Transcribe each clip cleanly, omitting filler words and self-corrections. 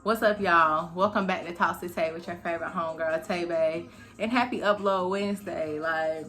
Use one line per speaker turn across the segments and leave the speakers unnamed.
What's up, y'all? Welcome back to Toxic Tay with your favorite homegirl, Tay. And happy Upload Wednesday. Like,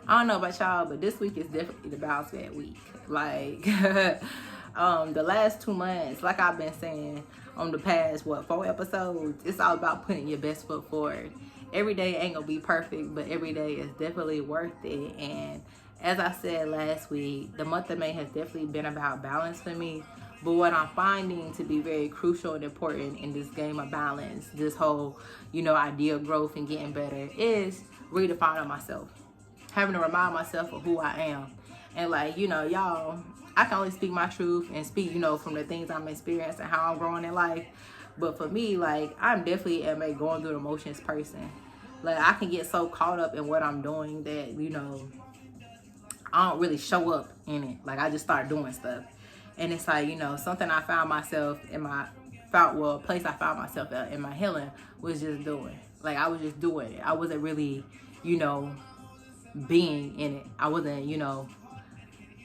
I don't know about y'all, but this week is definitely the bounce back week. Like, the last 2 months, like I've been saying on the past, 4 episodes, it's all about putting your best foot forward. Every day ain't gonna be perfect, but every day is definitely worth it. And as I said last week, the month of May has definitely been about balance for me. But what I'm finding to be very crucial and important in this game of balance, this whole, idea of growth and getting better, is redefining myself. Having to remind myself of who I am. And y'all, I can only speak my truth and speak, from the things I'm experiencing, how I'm growing in life. But for me, I'm definitely a going through the motions person. I can get so caught up in what I'm doing that, I don't really show up in it. I just start doing stuff. And it's something I found myself a place I found myself in my healing was just doing. I was just doing it. I wasn't really, being in it. I wasn't,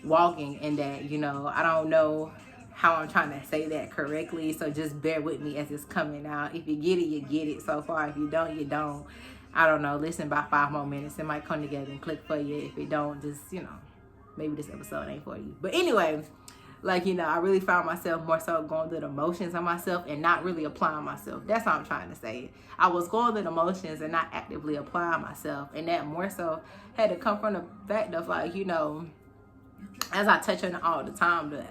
walking in that, I don't know how I'm trying to say that correctly. So just bear with me as it's coming out. If you get it, you get it so far. If you don't, you don't. I don't know. Listen about 5 more minutes. It might come together and click for you. If it don't, just, maybe this episode ain't for you. But anyway, I really found myself more so going through the motions of myself and not really applying myself. That's what I'm trying to say. I was going through the motions and not actively applying myself. And that more so had to come from the fact of as I touch on it all the time, the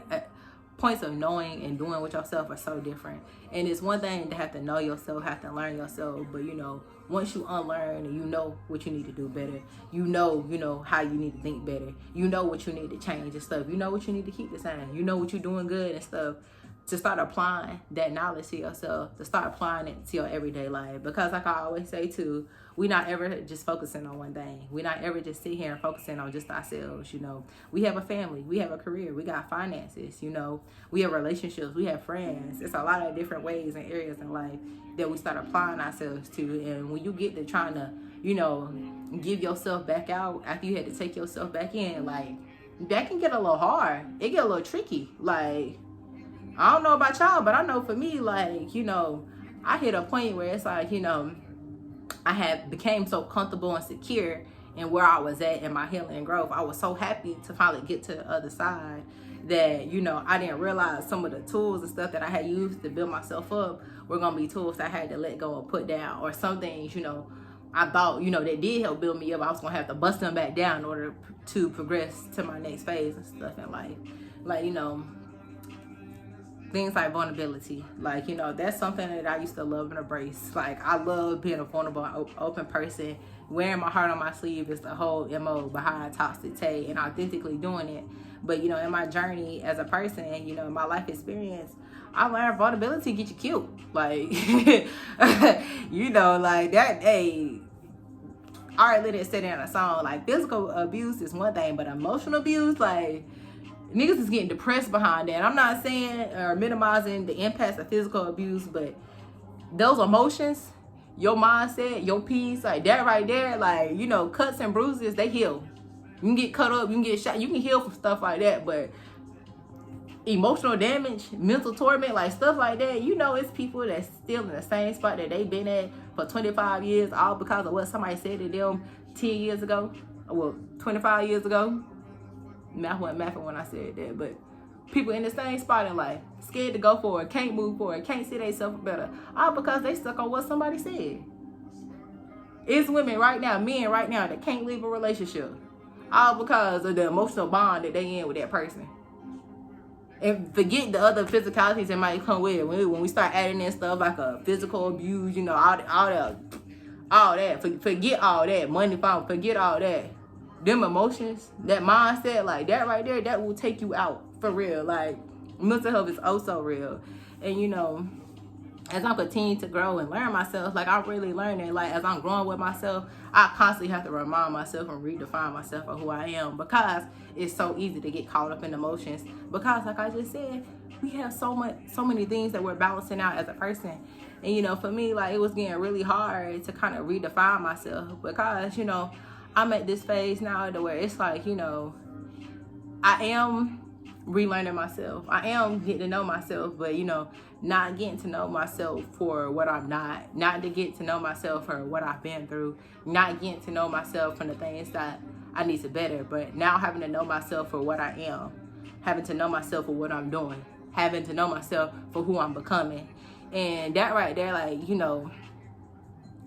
points of knowing and doing with yourself are so different. And it's one thing to have to know yourself, have to learn yourself, but once you unlearn and you know what you need to do better, you know how you need to think better, you know what you need to change and stuff, you know what you need to keep the same, you know what you're doing good and stuff, to start applying that knowledge to yourself, to start applying it to your everyday life. Because like I always say too, we're not ever just focusing on one thing. We're not ever just sit here and focusing on just ourselves. We have a family, we have a career, we got finances, we have relationships, we have friends. It's a lot of different ways and areas in life that we start applying ourselves to. And when you get to trying to, give yourself back out after you had to take yourself back in, that can get a little hard. It get a little tricky. I don't know about y'all, but I know for me, I hit a point where it's I had became so comfortable and secure in where I was at in my healing and growth. I was so happy to finally get to the other side that, I didn't realize some of the tools and stuff that I had used to build myself up were going to be tools I had to let go and put down. Or some things, I thought, that did help build me up, I was going to have to bust them back down in order to progress to my next phase and stuff in life. Things like vulnerability, that's something that I used to love and embrace. I love being a vulnerable, open person. Wearing my heart on my sleeve is the whole MO behind Toxic Tay, and authentically doing it. But in my journey as a person, in my life experience, I learned vulnerability get you killed. That. Hey, I already let it sit in a song. Physical abuse is one thing, but emotional abuse, niggas is getting depressed behind that. I'm not saying or minimizing the impacts of physical abuse, but those emotions, your mindset, your peace, that right there, cuts and bruises, they heal. You can get cut up, you can get shot, you can heal from stuff like that, but emotional damage, mental torment, stuff like that, it's people that's still in the same spot that they've been at for 25 years, all because of what somebody said to them 10 years ago, 25 years ago. Math wasn't mathing when I said that, but people in the same spot in life, scared to go forward, can't move forward, can't see themselves better, all because they stuck on what somebody said. It's women right now, men right now, that can't leave a relationship, all because of the emotional bond that they in with that person. And forget the other physicalities that might come with it. When we start adding in stuff like a physical abuse, all that. Forget all that. Money, forget all that. Them emotions, that mindset, that right there, that will take you out for real. Mental health is oh so real. And as I'm continuing to grow and learn myself, I'm really learning, as I'm growing with myself, I constantly have to remind myself and redefine myself of who I am, because it's so easy to get caught up in emotions. Because like I just said, we have so many things that we're balancing out as a person. And for me, it was getting really hard to kind of redefine myself, because I'm at this phase now to where it's I am relearning myself. I am getting to know myself, but you know, not getting to know myself for what I'm not to get to know myself for what I've been through, not getting to know myself from the things that I need to better, but now having to know myself for what I am, having to know myself for what I'm doing, having to know myself for who I'm becoming. And that right there, like, you know,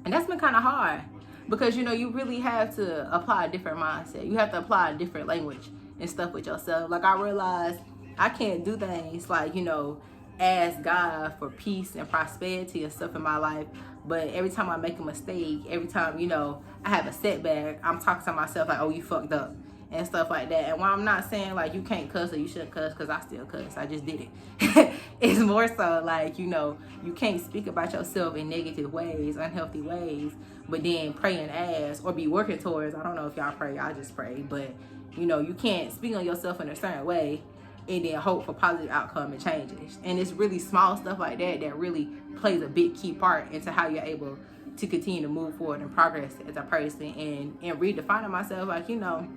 and that's been kind of hard because, you know, you really have to apply a different mindset. You have to apply a different language and stuff with yourself. Like, I realized I can't do things like, you know, ask God for peace and prosperity and stuff in my life. But every time I make a mistake, every time, you know, I have a setback, I'm talking to myself like, oh, you fucked up and stuff like that. And while I'm not saying like you can't cuss or you shouldn't cuss, because I still cuss, I just did it. It's more so like, you know, you can't speak about yourself in negative ways, unhealthy ways, but then pray and ask or be working towards, I don't know if y'all pray, I just pray, but you know, you can't speak on yourself in a certain way and then hope for positive outcome and changes. And it's really small stuff like that that really plays a big key part into how you're able to continue to move forward and progress as a person. And redefining myself, like, you know,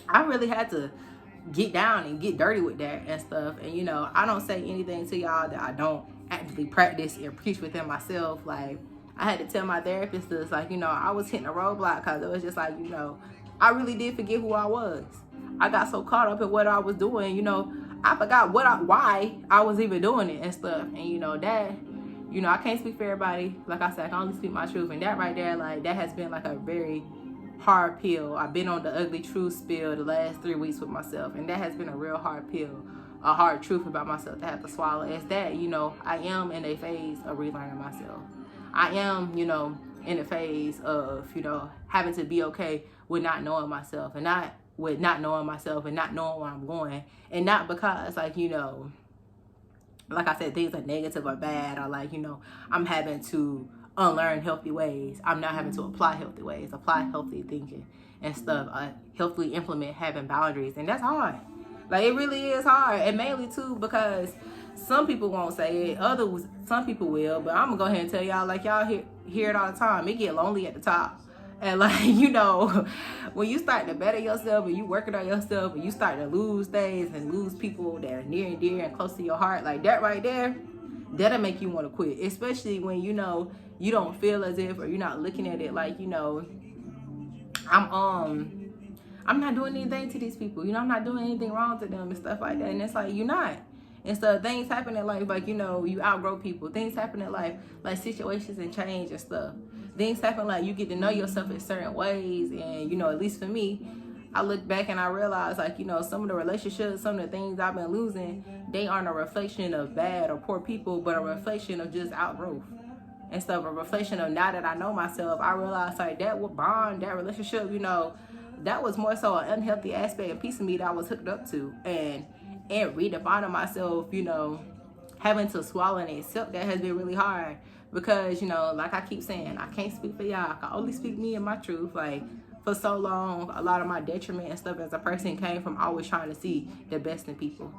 I really had to get down and get dirty with that and stuff. And, you know, I don't say anything to y'all that I don't actively practice and preach within myself. Like, I had to tell my therapist this, like, you know, I was hitting a roadblock because it was just like, you know, I really did forget who I was. I got so caught up in what I was doing, you know, I forgot why I was even doing it and stuff. And, you know, that, you know, I can't speak for everybody. Like I said, I can only speak my truth. And that right there, like, that has been like a very hard pill. I've been on the ugly truth spill the last 3 weeks with myself. And that has been a real hard pill, a hard truth about myself to have to swallow. Is that, you know, I am in a phase of relearning myself. I am, you know, in a phase of, you know, having to be okay with not knowing myself and not with not knowing myself and not knowing where I'm going. And not because, like, you know, like I said, things are negative or bad, or like, you know, I'm having to unlearn healthy ways. I'm not having to apply healthy ways, apply healthy thinking and stuff, healthily implement having boundaries. And that's hard. Like, it really is hard. And mainly too because some people won't say it, some people will, but I'm gonna go ahead and tell y'all, like, y'all hear it all the time, it get lonely at the top. And like, you know, when you start to better yourself and you working on yourself and you start to lose things and lose people that are near and dear and close to your heart, like that right there, that'll make you want to quit. Especially when, you know, you don't feel as if, or you're not looking at it like, you know, I'm not doing anything to these people. You know, I'm not doing anything wrong to them and stuff like that. And it's like, you're not. And so things happen in life, like, you know, you outgrow people. Things happen in life, like situations and change and stuff. Things happen, like, you get to know yourself in certain ways. And, you know, at least for me, I look back and I realize, like, you know, some of the relationships, some of the things I've been losing, they aren't a reflection of bad or poor people, but a reflection of just outgrowth and stuff. A reflection of, now that I know myself, I realize, like, that bond, that relationship, you know, that was more so an unhealthy aspect and piece of me that I was hooked up to. And redefining myself, you know, having to swallow and accept that has been really hard. Because, you know, like I keep saying, I can't speak for y'all. I can only speak me and my truth. Like, for so long, a lot of my detriment and stuff as a person came from always trying to see the best in people.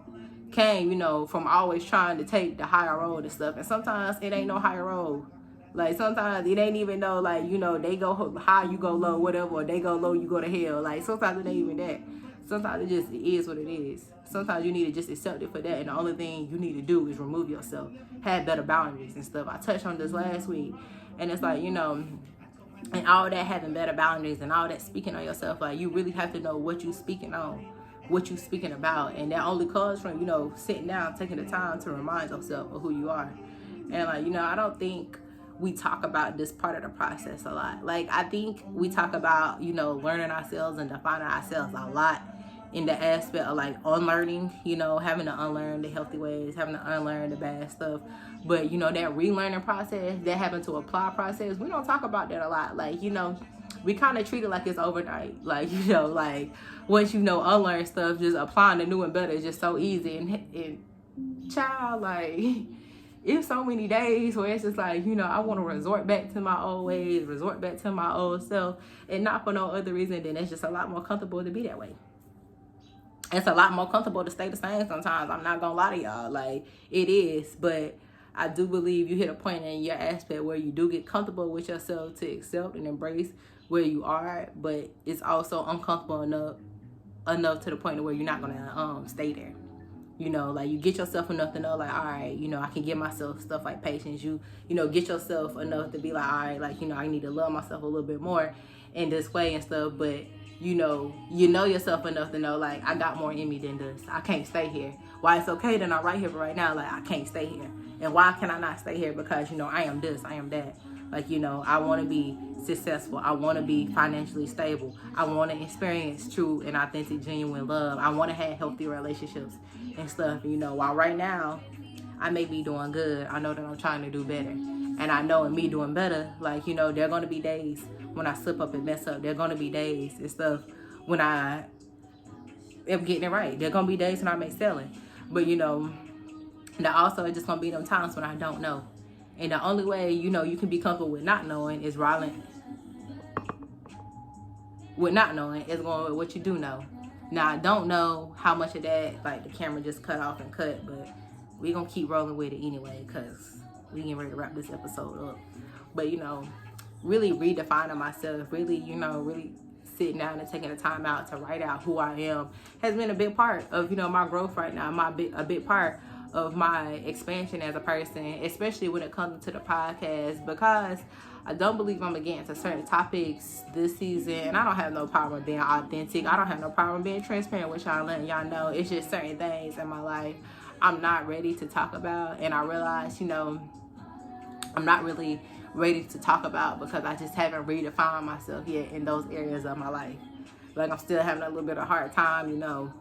Came, you know, from always trying to take the higher road and stuff. And sometimes it ain't no higher road. Like, sometimes it ain't even no, like, you know, they go high, you go low, whatever. Or they go low, you go to hell. Like, sometimes it ain't even that. Sometimes it is what it is. Sometimes you need to just accept it for that. And the only thing you need to do is remove yourself. Have better boundaries and stuff. I touched on this last week. And it's like, you know, and all that having better boundaries and all that speaking on yourself, like, you really have to know what you speaking on, what you speaking about. And that only comes from, you know, sitting down, taking the time to remind yourself of who you are. And like, you know, I don't think we talk about this part of the process a lot. Like, I think we talk about, you know, learning ourselves and defining ourselves a lot in the aspect of, like, unlearning, you know, having to unlearn the healthy ways, having to unlearn the bad stuff. But, you know, that relearning process, that having to apply process, we don't talk about that a lot. Like, you know, we kind of treat it like it's overnight. Like, you know, like, once you know unlearn stuff, just applying the new and better is just so easy. And child, like, it's so many days where it's just like, you know, I want to resort back to my old ways, resort back to my old self, and not for no other reason than it's just a lot more comfortable to be that way. It's a lot more comfortable to stay the same sometimes. I'm not gonna lie to y'all, like, it is. But I do believe you hit a point in your aspect where you do get comfortable with yourself to accept and embrace where you are, but it's also uncomfortable enough to the point where you're not gonna stay there. You know, like you get yourself enough to know, like, all right, you know, I can give myself stuff like patience. You know, get yourself enough to be like, all right, like, you know, I need to love myself a little bit more in this way and stuff. But, you know yourself enough to know, like, I got more in me than this. I can't stay here. Why it's okay that I'm right here, but right now, like, I can't stay here. And why can I not stay here? Because, you know, I am this, I am that. Like, you know, I want to be successful. I want to be financially stable. I want to experience true and authentic, genuine love. I want to have healthy relationships and stuff, you know. While right now, I may be doing good, I know that I'm trying to do better. And I know in me doing better, like, you know, there are going to be days when I slip up and mess up. There are going to be days and stuff when I am getting it right. There are going to be days when I'm excelling. But, you know, there also is just going to be them times when I don't know. And the only way, you know, you can be comfortable with not knowing is going with what you do know. Now, I don't know how much of that, like, the camera just cut off and cut, but we're going to keep rolling with it anyway, because we getting ready to wrap this episode up. But, you know, really redefining myself, really, you know, really sitting down and taking the time out to write out who I am has been a big part of, you know, my growth right now, a big part of my expansion as a person, especially when it comes to the podcast, because I don't believe I'm gonna get into certain topics this season, and I don't have no problem being authentic. I don't have no problem being transparent with y'all, letting y'all know it's just certain things in my life I'm not ready to talk about, and I realize, you know, I'm not really ready to talk about because I just haven't redefined myself yet in those areas of my life. Like, I'm still having a little bit of a hard time, you know,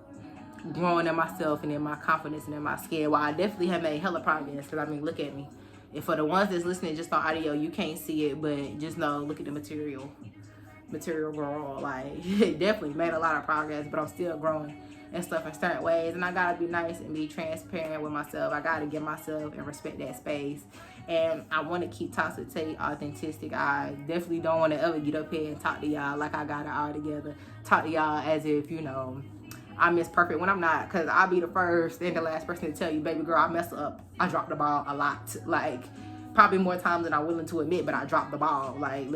growing in myself and in my confidence and in my skin. While I definitely have made hella progress, because I mean, look at me. And for the ones that's listening just on audio, you can't see it, but just know, look at the material girl. Like, definitely made a lot of progress, but I'm still growing and stuff in certain ways. And I gotta be nice and be transparent with myself. I gotta give myself and respect that space. And I want to keep toxic authentic. I definitely don't want to ever get up here and talk to y'all like I got it all together. Talk to y'all as if, you know, I'm Miss Perfect when I'm not, because I'll be the first and the last person to tell you, baby girl, I mess up. I drop the ball a lot. Like, probably more times than I'm willing to admit, but I drop the ball. Like,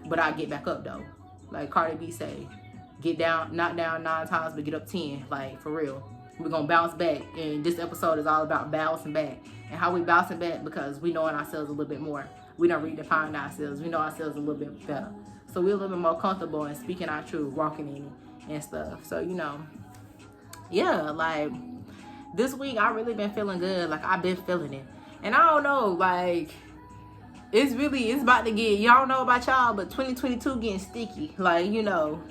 but I get back up though. Like Cardi B say, knock down 9 times, but get up 10. Like, for real. We're going to bounce back. And this episode is all about bouncing back. And how we bouncing back, because we knowing ourselves a little bit more. We don't redefine ourselves. We know ourselves a little bit better. So we're a little bit more comfortable in speaking our truth, walking in it and stuff. So, you know, yeah, like, this week I really been feeling good. Like, I've been feeling it. And I don't know, like, it's about to get, y'all know about y'all, but 2022 getting sticky. Like, you know,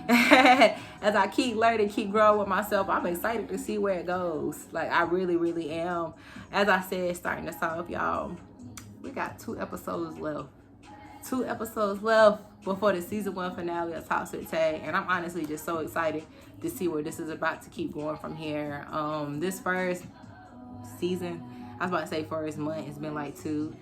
as I keep learning, keep growing with myself, I'm excited to see where it goes. Like, I really, really am. As I said, starting this off, y'all, we got 2 episodes left. 2 episodes left before the season 1 finale of Toxic Tag, and I'm honestly just so excited to see where this is about to keep going from here. This first season, I was about to say first month, it's been like 2.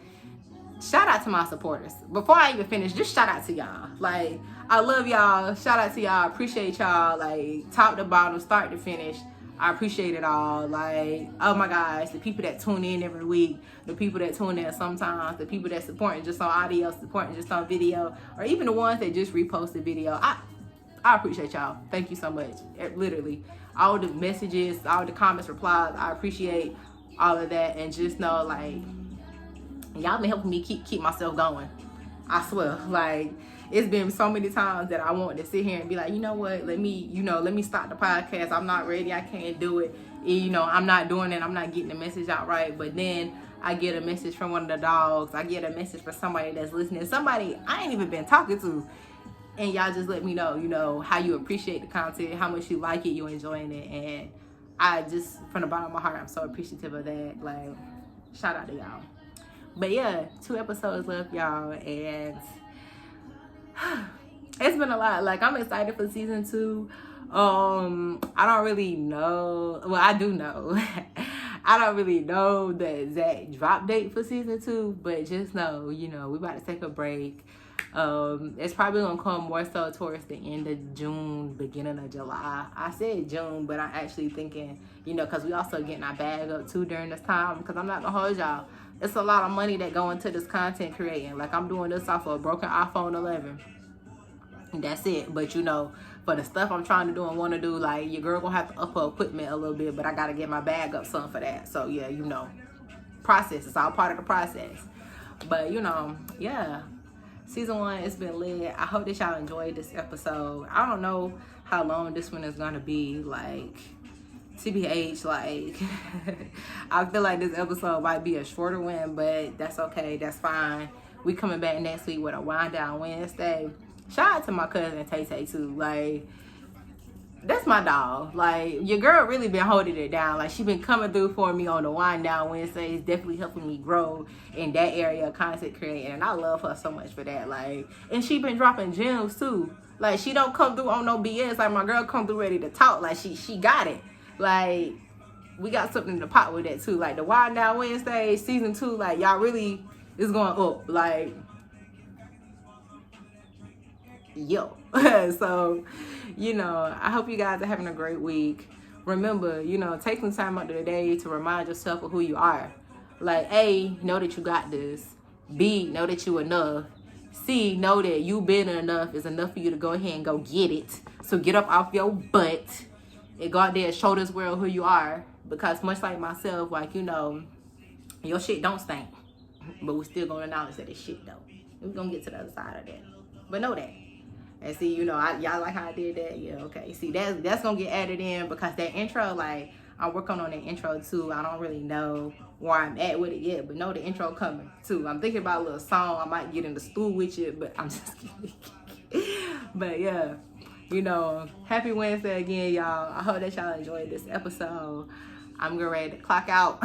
Shout out to my supporters. Before I even finish, just shout out to y'all. Like, I love y'all. Shout out to y'all. Appreciate y'all. Like, top to bottom, start to finish. I appreciate it all. Like, oh my gosh, the people that tune in every week, the people that tune in sometimes, the people that supporting just on audio, supporting just on video, or even the ones that just repost the video. I appreciate y'all. Thank you so much. Literally, all the messages, all the comments, replies, I appreciate all of that. And just know, like, y'all been helping me keep myself going. I swear. Like, it's been so many times that I want to sit here and be like, you know what, let me stop the podcast. I'm not ready. I can't do it. You know, I'm not doing it. I'm not getting the message out right. But then I get a message from one of the dogs. I get a message from somebody that's listening. Somebody I ain't even been talking to. And y'all just let me know, you know, how you appreciate the content, how much you like it, you enjoying it. And I just, from the bottom of my heart, I'm so appreciative of that. Like, shout out to y'all. But yeah, 2 episodes left, y'all, and it's been a lot. Like, I'm excited for season 2. I don't really know. Well, I do know. I don't really know the exact drop date for season 2, but just know, you know, we about to take a break. It's probably gonna come more so towards the end of June, beginning of July. I said June, but I'm actually thinking, you know, because we also getting our bag up too during this time. Because I'm not gonna hold y'all, it's a lot of money that go into this content creating. Like, I'm doing this off of a broken iPhone 11. That's it. But, you know, for the stuff I'm trying to do and want to do. Like, your girl gonna have to up her equipment a little bit, but I gotta get my bag up some for that. So yeah, you know, process. It's all part of the process. But you know, yeah. Season 1, it's been lit. I hope that y'all enjoyed this episode. I don't know how long this one is gonna be. Like, TBH, like, I feel like this episode might be a shorter one, but that's okay. That's fine. We coming back next week with a Wind Down Wednesday. Shout out to my cousin Tay Tay too. Like, that's my dog. Like, your girl really been holding it down. Like, she been coming through for me on the Wind Down Wednesdays, definitely helping me grow in that area of content creating. And I love her so much for that. Like, and she been dropping gems too. Like, she don't come through on no BS. Like, my girl come through ready to talk. Like, she got it. Like, we got something to pot with that too. Like, the Wind Down Wednesday season 2, like, y'all really is going up. Like, yo. So, you know, I hope you guys are having a great week. Remember, you know, take some time out of the day to remind yourself of who you are. Like, A, know that you got this. B, know that you enough. C, know that you been enough is enough for you to go ahead and go get it. So get up off your butt and go out there and show this world who you are. Because much like myself, like, you know, your shit don't stink. But we still gonna acknowledge that it's shit though. We're gonna get to the other side of that. But know that. And see, you know, y'all like how I did that? Yeah, okay. See, that's gonna get added in because that intro, like, I'm working on that intro too. I don't really know where I'm at with it yet, but know the intro coming too. I'm thinking about a little song. I might get in the stool with you, but I'm just kidding. But yeah, you know, happy Wednesday again, y'all. I hope that y'all enjoyed this episode. I'm getting ready to clock out.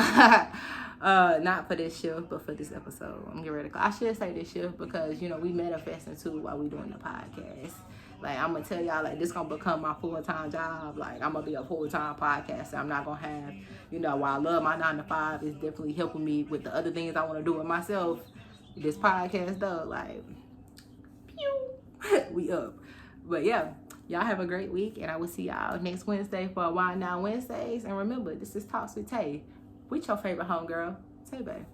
Not for this shift, but for this episode. I'm getting ready to clock. I should say this shift because, you know, we manifesting too while we doing the podcast. Like, I'm gonna tell y'all, like, this gonna become my full-time job. Like, I'm gonna be a full-time podcaster. I'm not gonna have, you know, while I love my 9 to 5, it's definitely helping me with the other things I want to do with myself. This podcast though, like, pew, we up. But yeah, y'all have a great week, and I will see y'all next Wednesday for a Wind Down Wednesdays. And remember, this is Talks with Tay, with your favorite homegirl, Tay Bae.